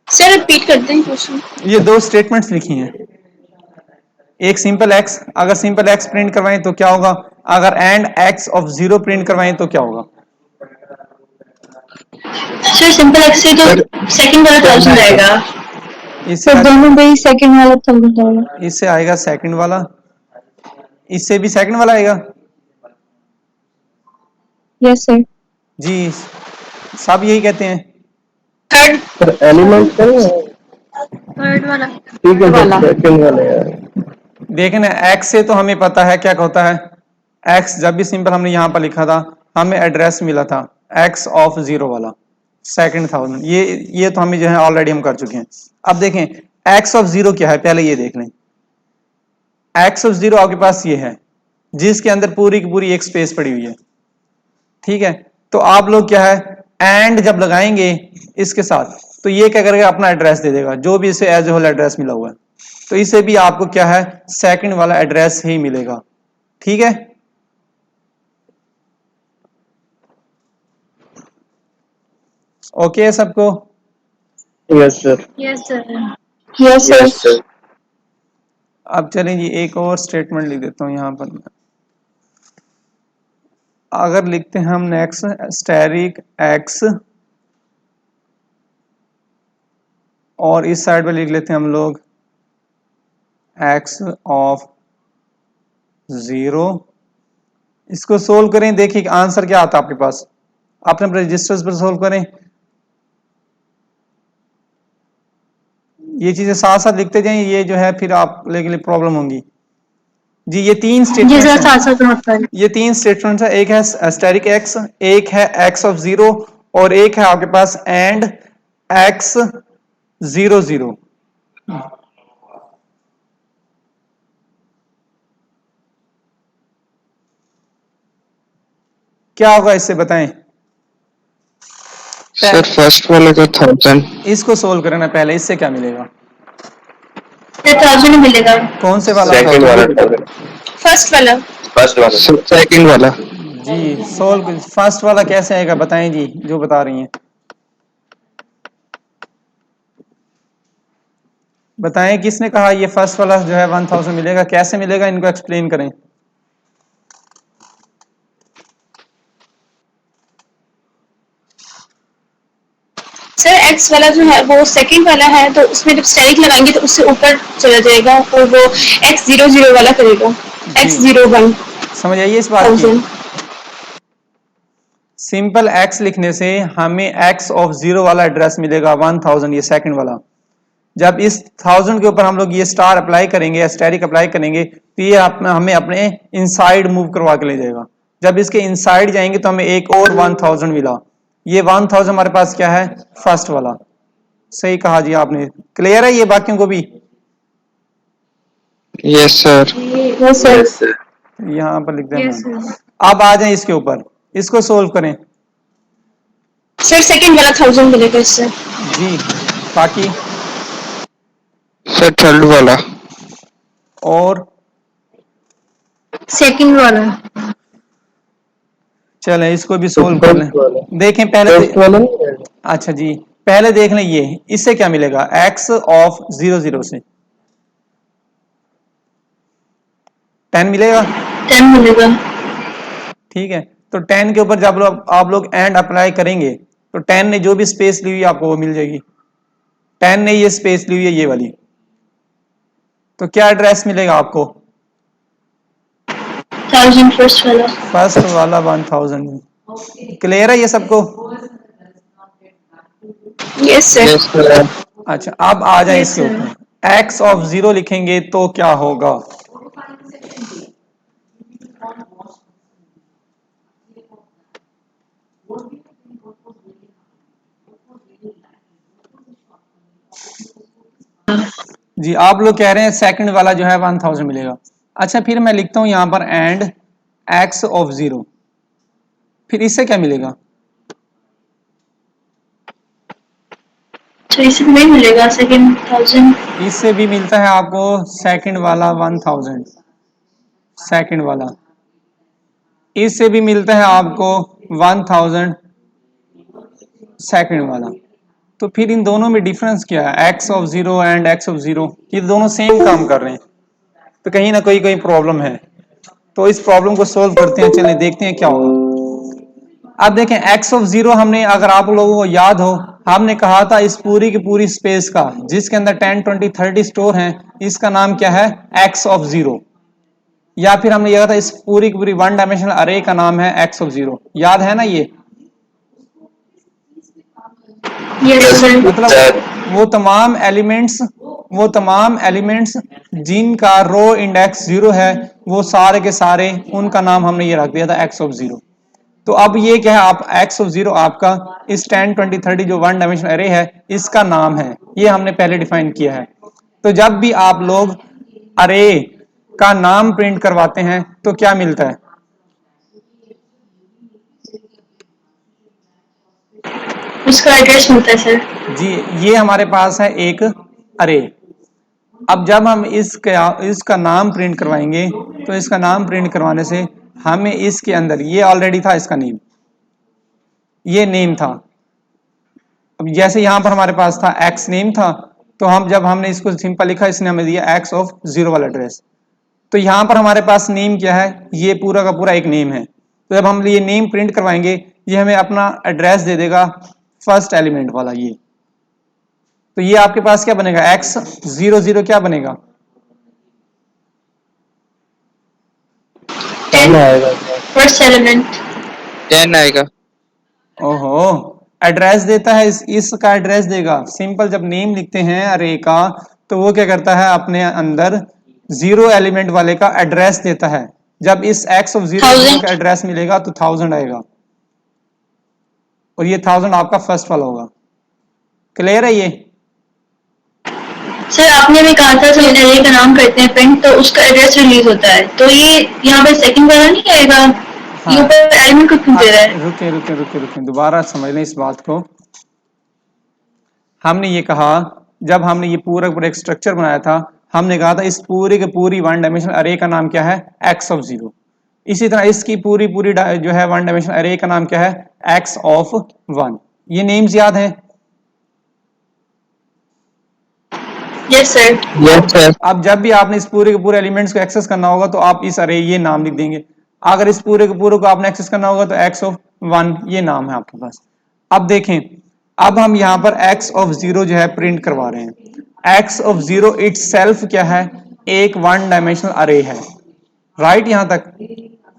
सर रिपीट करते हैं क्वेश्चन। ये दो स्टेटमेंट्स लिखी हैं, एक सिंपल एक्स, अगर सिंपल एक्स प्रिंट करवाएं तो क्या होगा, अगर एंड एक्स ऑफ 0 प्रिंट करवाएं तो क्या होगा। सर सिंपल एक्स से तो सेकंड वाला 1000 आएगा। इससे तो दोनों में ही सेकंड वाला समझ आएगा। इससे आएगा सेकंड वाला, इससे भी सेकंड वाला आएगा यस सर। जी। सब यही कहते हैं। थर्ड, Sir, एलिमेंट है ना? थर्ड वाला। ठीक है सर, सेकंड वाला यार। देखें ना, एक्स से तो हमें पता है क्या होता है। एक्स जब भी सिंपल हमने यहां पर लिखा था, हमें एड्रेस मिला था एक्स ऑफ 0 वाला, सेकंड 1000। ये तो हमें जो है ऑलरेडी हम कर चुके हैं। अब देखें एक्स ऑफ 0 क्या है, पहले ये देख लें। एक्स ऑफ 0 आपके पास ये है, जिसके अंदर पूरी की पूरी एक स्पेस पड़ी हुई है। ठीक है, तो आप लोग क्या है, एंड जब लगाएंगे इसके साथ, तो ये क्या करेगा, अपना एड्रेस दे देगा, जो भी इसे एज ए होल एड्रेस मिला हुआ है। तो इसे भी आपको क्या है, सेकंड वाला एड्रेस ही मिलेगा। ठीक है, ओके है सबको। Yes sir. Yes sir. Yes sir. अब चलें जी, एक और स्टेटमेंट लिख देता हूं यहां पर। अगर लिखते हैं हम नेक्स्ट स्टैटिक एक्स, और इस साइड पे लिख लेते हैं हम लोग एक्स ऑफ 0। इसको सोल्व करें, देखिए आंसर क्या आता है आपके पास। अपने रजिस्टर्स पर सोल्व करें, ये चीजें साथ साथ लिखते जाएं, ये जो है फिर आप लेके लिए प्रॉब्लम होंगी जी। ये तीन जी सर स्टेटमेंट्स साथ हैं, साथ नोट कर। ये तीन स्टेटमेंट्स है, एक है स्टैटिक एक्स, एक है एक्स ऑफ 0, और एक है आपके पास एंड एक्स 0 0। क्या होगा इससे बताएं। सर फर्स्ट वाले का 1000। इसको सोल्व करना पहले, इससे क्या मिलेगा, सर 1000 ही मिलेगा। कौन से वाला, सेकंड वाला। फर्स्ट वाला। फर्स्ट वाला। सेकंड वाला। जी सोल्व। फर्स्ट वाला कैसे आएगा बताएं जी, जो बता रही हैं बताएं। किसने कहा ये फर्स्ट वाला जो है 1000 मिलेगा, कैसे मिलेगा, इनको एक्सप्लेन करें। सर एक्स वाला जो है वो सेकंड वाला है, तो उसमें जब स्टैटिक लगाएंगे तो उससे ऊपर चला जाएगा, और वो एक्स 0 0 वाला करेगा। एक्स 0 1 समझ आइए इस बात की। 1000। सिंपल एक्स लिखने से हमें एक्स ऑफ 0 वाला एड्रेस मिलेगा 1000, ये सेकंड वाला। जब इस 1000 के ऊपर हम लोग ये स्टार अप्लाई करेंगे, एस्टेरिक अप्लाई करेंगे, तो ये हमें अपने इनसाइड मूव करवा के ले जाएगा। जब इसके इनसाइड जाएंगे तो हमें एक और 1000 मिला। ये 1000 हमारे पास क्या है, फर्स्ट वाला। सही कहा जी आपने। क्लियर है ये बाकियों को भी? Yes, sir. Yes, sir. यहाँ पर लिख दें। Yes, sir. अब आ जाए इसके ऊपर, इसको सोल्व करें सर सेकंड वाला 1000 मिलेगा इससे। जी। बाकी Sir, third वाला. और सेकंड वाला। चलें इसको भी सोल्व कर लें। देखें पहले फर्स्ट वाला नहीं है? अच्छा जी, पहले देख लें ये इससे क्या मिलेगा, x ऑफ 0 0 से 10 मिलेगा। 10 मिलेगा। ठीक है, तो 10 के ऊपर जब आप लोग एंड अप्लाई करेंगे तो 10 ने जो भी स्पेस ली हुई आपको वो मिल जाएगी। 10 ने ये स्पेस ली हुई है ये वाली, तो क्या एड्रेस मिलेगा आपको? 1000 फर्स्ट वाला। फर्स्ट वाला 1000। क्लियर है ये सबको? Yes sir. Yes, sir. अच्छा अब आ जाए Yes, इसके sir. ऊपर, x ऑफ 0 लिखेंगे तो क्या होगा? जी आप लोग कह रहे हैं सेकंड वाला जो है 1000 मिलेगा। अच्छा फिर मैं लिखता हूं यहां पर एंड x ऑफ 0, फिर इससे क्या मिलेगा? तो इसे नहीं मिलेगा सेकंड 1000। इससे भी मिलता है आपको सेकंड वाला 1000, सेकंड वाला। इससे भी मिलता है आपको 1000 सेकंड वाला। तो फिर इन दोनों में डिफरेंस क्या है, x of 0 and x of 0? ये दोनों सेम काम कर रहे हैं, तो कहीं ना कोई प्रॉब्लम है। तो इस प्रॉब्लम को सोल्व करते हैं, चलिए देखते हैं क्या होगा। अब देखें x ऑफ 0 हमने, अगर आप लोगों को याद हो, हमने कहा था इस पूरी की पूरी स्पेस का जिसके अंदर 10 20 30 स्टोर हैं, इसका नाम क्या है, x ऑफ 0। या फिर हमने कहा था इस पूरी की पूरी वन डायमेंशनल अरे का नाम है x ऑफ 0। याद है ना ये? Yes sir. मतलब वो तमाम एलिमेंट्स जिनका रो इंडेक्स 0 है, वो सारे के सारे उनका नाम हमने ये रख दिया था x ऑफ 0। तो अब ये क्या है, आप x ऑफ 0 आपका इस 10 20 30 जो वन डायमेंशनल अरे है इसका नाम है, ये हमने पहले डिफाइन किया है। तो जब भी आप लोग अरे का नाम प्रिंट करवाते हैं तो क्या मिलता है? उसका एड्रेस मिलता है सर। जी ये हमारे पास है एक अरे। अब जब हम इसका नाम प्रिंट करवाएंगे तो इसका नाम प्रिंट करवाने से हमें इसके अंदर, ये ऑलरेडी था इसका नेम, ये नेम था। अब जैसे यहां पर हमारे पास था x नेम था, तो जब हमने इसको सिंपल लिखा, इसने हमें दिया x ऑफ 0 वाला एड्रेस। तो यहां पर हमारे पास नेम क्या है, ये पूरा का पूरा एक नेम है। तो जब हम ये नेम प्रिंट करवाएंगे ये हमें अपना एड्रेस दे देगा फर्स्ट एलिमेंट वाला ये। तो ये आपके पास क्या बनेगा, x 0 0 क्या बनेगा? 10 आएगा। First element. 10 आएगा. ओहो, एड्रेस देता है, इसका एड्रेस देगा। सिंपल जब नेम लिखते हैं अरे का तो वो क्या करता है, अपने अंदर 0 एलिमेंट वाले का एड्रेस देता है। जब इस x ऑफ 0 का एड्रेस मिलेगा तो 1000 आएगा, और ये 1000 आपका फर्स्ट वाला होगा। क्लियर है ये? सर आपने भी कहा था जब अरे का नाम करते हैं प्रिंट तो उसका एड्रेस रिलीज होता है, तो ये यहाँ पे सेकंड वाला नहीं आएगा। ये ऊपर एलिमेंट को क्यों दे रहा है? रुके दोबारा समझ लें इस बात को। हमने ये कहा, जब हमने ये पूरा एक स्ट्रक्चर बनाया था, हमने कहा था इस पूरी के पूरी वन डायमेंशनल अरे का नाम क्या है, x ऑफ 0। इसी तरह इसकी पूरी जो है वन डायमेंशनल अरे का नाम क्या है, x ऑफ 1। ये नेम्स याद हैं? Yes sir. Yes, sir. अब जब भी आपने इस पूरे के पूरे एलिमेंट्स को एक्सेस करना होगा तो आप इस अरे ये नाम लिख देंगे। अगर इस पूरे के पूरे को आपने एक्सेस करना होगा तो x ऑफ 1 ये नाम है आपके पास। अब देखें, अब हम यहाँ पर x ऑफ 0 जो है प्रिंट करवा रहे हैं। x ऑफ 0 इटसेल्फ क्या है, एक वन डायमेंशनल अरे है। राइट? यहाँ तक